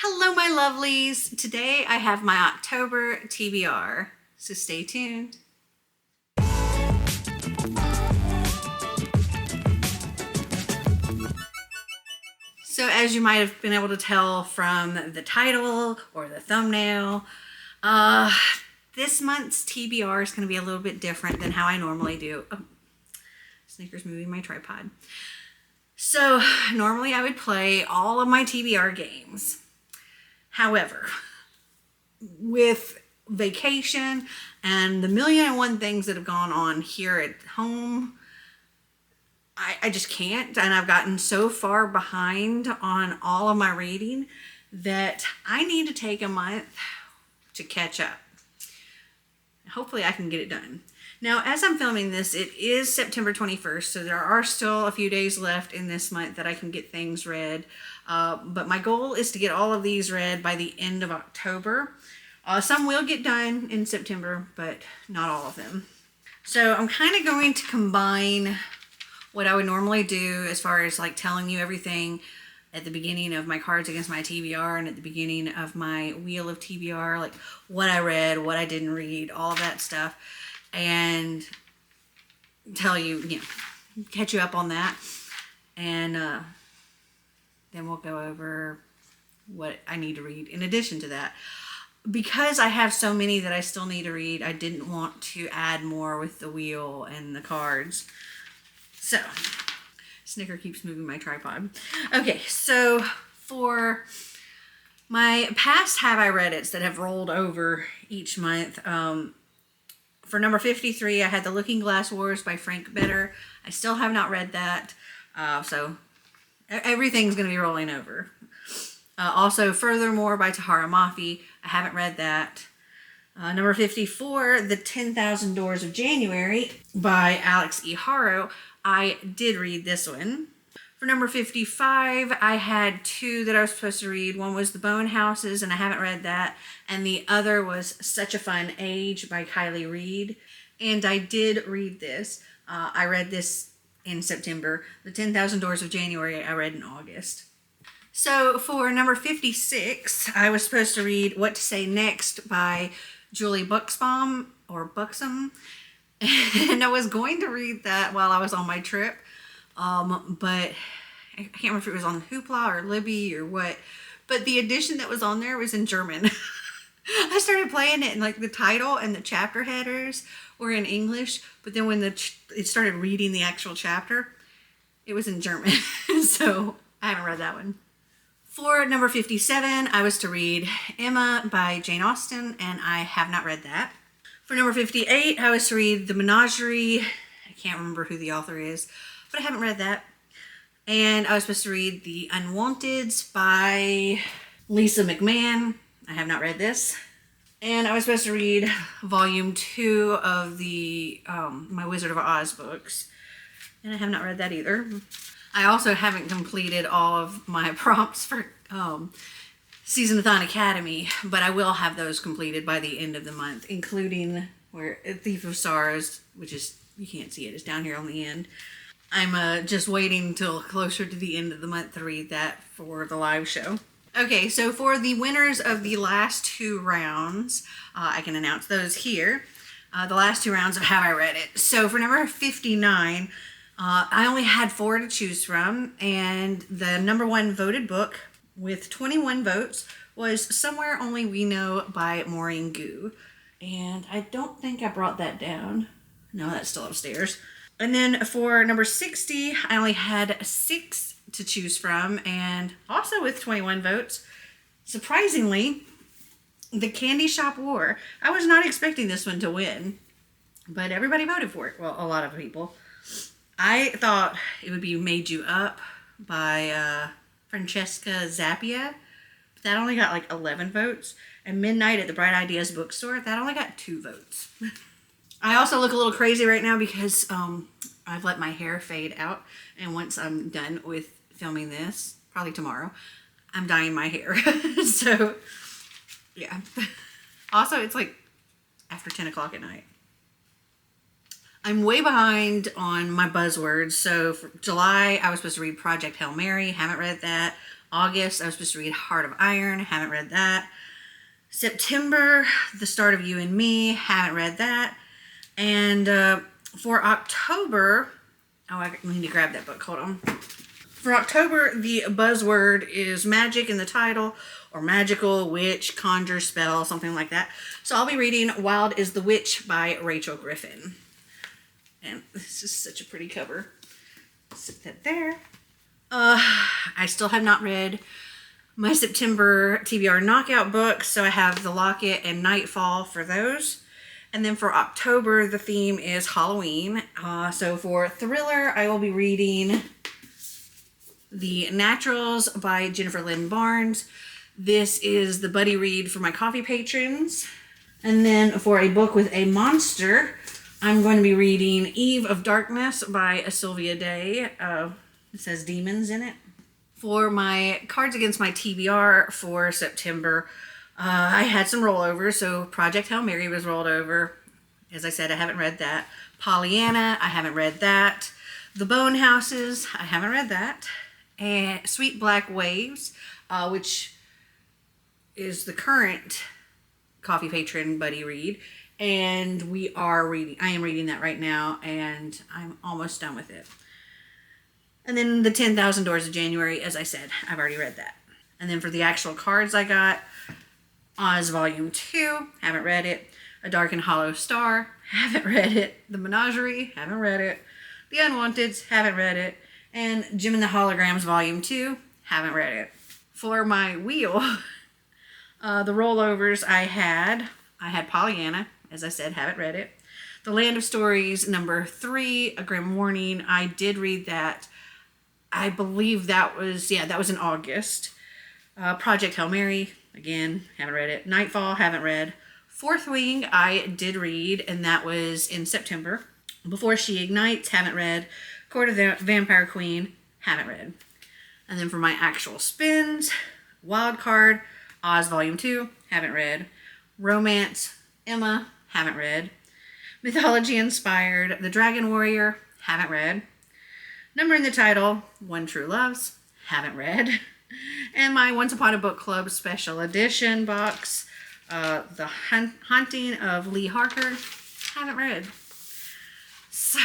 Hello, my lovelies. Today I have my October TBR, so stay tuned. So as you might have been able to tell from the title or the thumbnail, this month's TBR is going to be a little bit different than how I normally do. Oh, Sneaker's moving my tripod. So normally I would play all of my TBR games. However, with vacation and the million and one things that have gone on here at home, I just can't. And I've gotten so far behind on all of my reading that I need to take a month to catch up. Hopefully I can get it done. Now, as I'm filming this, it is September 21st, so there are still a few days left in this month that I can get things read. But my goal is to get all of these read by the end of October. Some will get done in September, but not all of them. So I'm kind of going to combine what I would normally do as far as like telling you everything at the beginning of my Cards Against My TBR and at the beginning of my Wheel of TBR, like what I read, what I didn't read, all of that stuff, and tell you, catch you up on that. And then we'll go over what I need to read in addition to that. Because I have so many that I still need to read, I didn't want to add more with the wheel and the cards. So, Snicker keeps moving my tripod. Okay, so for my past Have I Read It's that have rolled over each month, for number 53, I had The Looking Glass Wars by Frank Better. I still have not read that, so everything's going to be rolling over. Also, Furthermore by Tahara Mafi. I haven't read that. Number 54, The 10,000 Doors of January by Alex E. Haro. I did read this one. For number 55, I had two that I was supposed to read. One was The Bone Houses, and I haven't read that. And the other was Such a Fun Age by Kylie Reed. And I did read this. I read this in September. The 10,000 Doors of January, I read in August. So for number 56, I was supposed to read What to Say Next by Julie Buxbaum, or Buxom. And I was going to read that while I was on my trip. But I can't remember if it was on Hoopla or Libby or what. But the edition that was on there was in German. I started playing it and like the title and the chapter headers were in English. But then when it started reading the actual chapter, it was in German. So I haven't read that one. For number 57, I was to read Emma by Jane Austen, and I have not read that. For number 58, I was to read The Menagerie. I can't remember who the author is, but I haven't read that. And I was supposed to read The Unwanteds by Lisa McMahon. I have not read this. And I was supposed to read volume 2 of the my Wizard of Oz books, and I have not read that either. I also haven't completed all of my prompts for Season-a-thon Academy, but I will have those completed by the end of the month, including where Thief of Sorrows, which is, you can't see it, it's down here on the end. I'm just waiting until closer to the end of the month to read that for the live show. Okay, so for the winners of the last two rounds, I can announce those here. The last two rounds of Have I Read It. So for number 59, I only had 4 to choose from, and the number 1 voted book with 21 votes was Somewhere Only We Know by Maureen Gu. And I don't think I brought that down. No, that's still upstairs. And then for number 60, I only had 6 to choose from, and also with 21 votes, surprisingly, The Candy Shop War. I was not expecting this one to win, but everybody voted for it. Well, a lot of people. I thought it would be Made You Up by Francesca Zappia. That only got like 11 votes. And Midnight at the Bright Ideas Bookstore, that only got 2 votes. I also look a little crazy right now because I've let my hair fade out. And once I'm done with filming this, probably tomorrow, I'm dyeing my hair. So, yeah. Also, it's like after 10 o'clock at night. I'm way behind on my buzzwords. So for July, I was supposed to read Project Hail Mary. Haven't read that. August, I was supposed to read Heart of Iron. Haven't read that. September, The Start of You and Me. Haven't read that. And for October, oh, I need to grab that book. Hold on. For October, the buzzword is magic in the title, or magical, witch, conjure, spell, something like that. So I'll be reading Wild is the Witch by Rachel Griffin. And this is such a pretty cover. Sit that there. I still have not read my September TBR Knockout books, so I have The Locket and Nightfall for those. And then for October, the theme is Halloween. So for thriller, I will be reading The Naturals by Jennifer Lynn Barnes. This is the buddy read for my coffee patrons. And then for a book with a monster, I'm going to be reading Eve of Darkness by Sylvia Day. It says demons in it. For my Cards Against My TBR for September, I had some rollovers. So Project Hail Mary was rolled over. As I said, I haven't read that. Pollyanna, I haven't read that. The Bone Houses, I haven't read that. And Sweet Black Waves, which is the current coffee patron buddy read. And I am reading that right now, and I'm almost done with it. And then the 10,000 Doors of January, as I said, I've already read that. And then for the actual cards I got, Oz Volume 2, haven't read it. A Dark and Hollow Star, haven't read it. The Menagerie, haven't read it. The Unwanteds, haven't read it. And Jim and the Holograms Volume 2, haven't read it. For my wheel, the rollovers I had Pollyanna, as I said, haven't read it. The Land of Stories, number 3, A Grim Warning, I did read that. I believe that was in August. Project Hail Mary, again, haven't read it. Nightfall, haven't read. Fourth Wing, I did read, and that was in September. Before She Ignites, haven't read. Court of the Vampire Queen, haven't read. And then for my actual spins, Wild Card, Oz Volume 2, haven't read. Romance, Emma, haven't read. Mythology Inspired, The Dragon Warrior, haven't read. Number in the Title, One True Loves, haven't read. And my Once Upon a Book Club Special Edition box, The Haunting of Lee Harker, haven't read. So,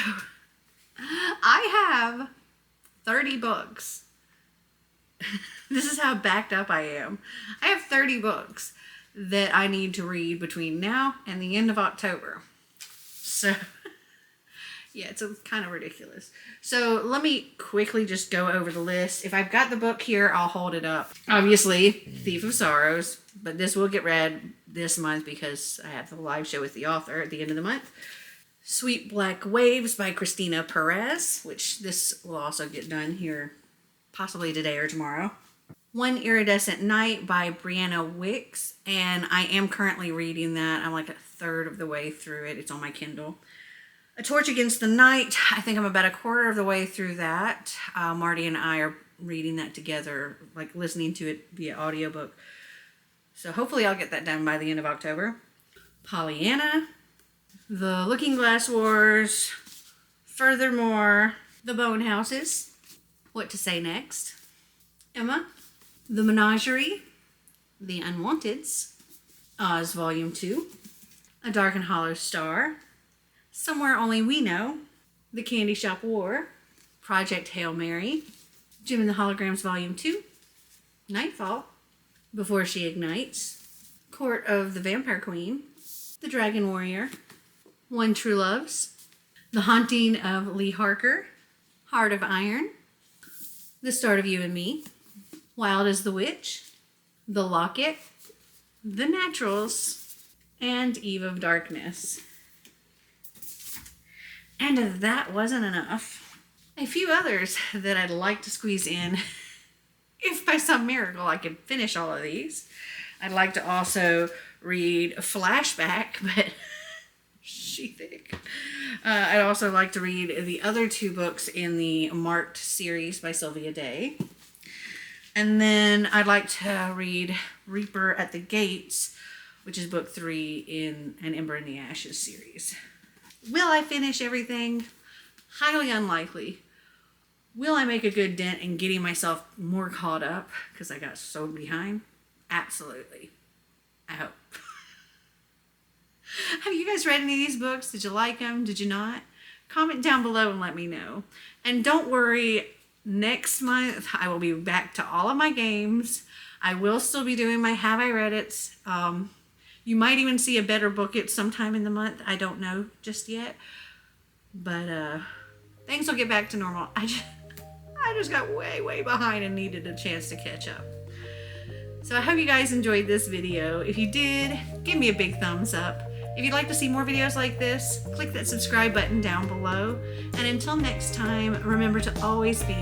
I have 30 books. This is how backed up I am. I have 30 books that I need to read between now and the end of October. So, yeah, it's kind of ridiculous. So let me quickly just go over the list. If I've got the book here, I'll hold it up. Obviously, Thief of Sorrows, but this will get read this month because I have the live show with the author at the end of the month. Sweet Black Waves by Christina Perez, which this will also get done here possibly today or tomorrow. One Iridescent Night by Brianna Wicks, and I am currently reading that. I'm like a third of the way through it. It's on my Kindle. A Torch Against the Night, I think I'm about a quarter of the way through that. Marty and I are reading that together, like listening to it via audiobook. So hopefully I'll get that done by the end of October. Pollyanna, The Looking Glass Wars, Furthermore, The Bone Houses, What to Say Next, Emma, The Menagerie, The Unwanteds, Oz Volume 2, A Dark and Hollow Star, Somewhere Only We Know, The Candy Shop War, Project Hail Mary, Jim and the Holograms Volume 2, Nightfall, Before She Ignites, Court of the Vampire Queen, The Dragon Warrior, One True Loves, The Haunting of Lee Harker, Heart of Iron, The Start of You and Me, Wild as the Witch, The Locket, The Naturals, and Eve of Darkness. And if that wasn't enough, a few others that I'd like to squeeze in. If by some miracle I could finish all of these. I'd like to also read Flashback, but she thick. I'd also like to read the other two books in the Marked series by Sylvia Day. And then I'd like to read Reaper at the Gates, which is book 3 in An Ember in the Ashes series. Will I finish everything? Highly unlikely. Will I make a good dent in getting myself more caught up because I got so behind? Absolutely. I hope. Have you guys read any of these books? Did you like them? Did you not? Comment down below and let me know. And don't worry, next month I will be back to all of my games. I will still be doing my Have I Read It's. You might even see a better book at sometime in the month. I don't know just yet. But things will get back to normal. I just got way behind and needed a chance to catch up. So I hope you guys enjoyed this video. If you did, give me a big thumbs up. If you'd like to see more videos like this, click that subscribe button down below. And until next time, remember to always be